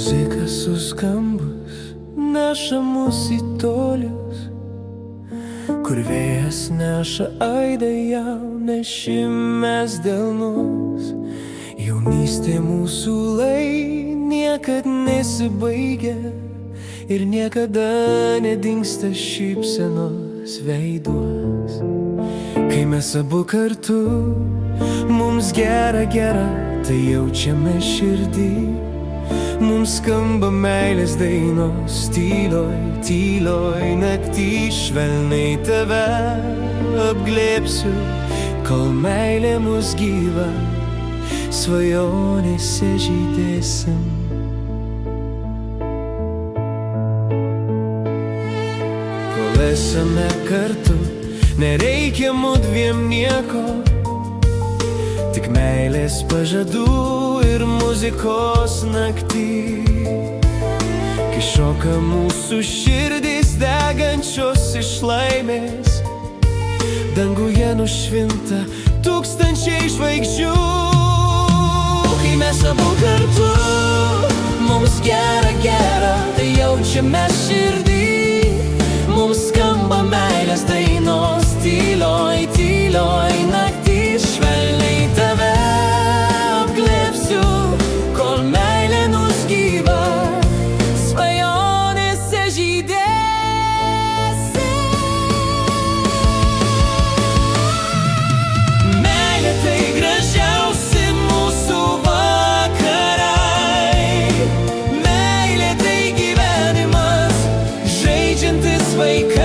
Muzika suskambus neša mus į tolius, kur vėjas neša aidą jaunešimės delnus. Jaunystė mūsų niekad nesibaigia ir niekada nedingsta šypsenos veiduos. Kai mes abu kartu, mums gera, tai jaučiame širdį. Mums skamba meilės dainos tyloj naktį, švelniai tave apglėbsiu, kol meilė mus gyva, svajonėse žydėsim. Kol esame kartu, nereikia mudviem nieko, tik meilės pažadų ir muzikos naktį. Kai šoka mūsų širdys degančios iš laimės, danguje nušvinta tūkstančiai žvaigždžių. Kai mes abu kartu, mums gera, tai jaučiame širdį. Mums skamba meilės dainos tyloj naktį, švelniai tave apglėbsiu, kol meilė mus gyva, svajonėse žydėsim. Meilė tai gražiausi mūsų vakarai, meilė tai gyvenimas, žaidžiantis vaikai.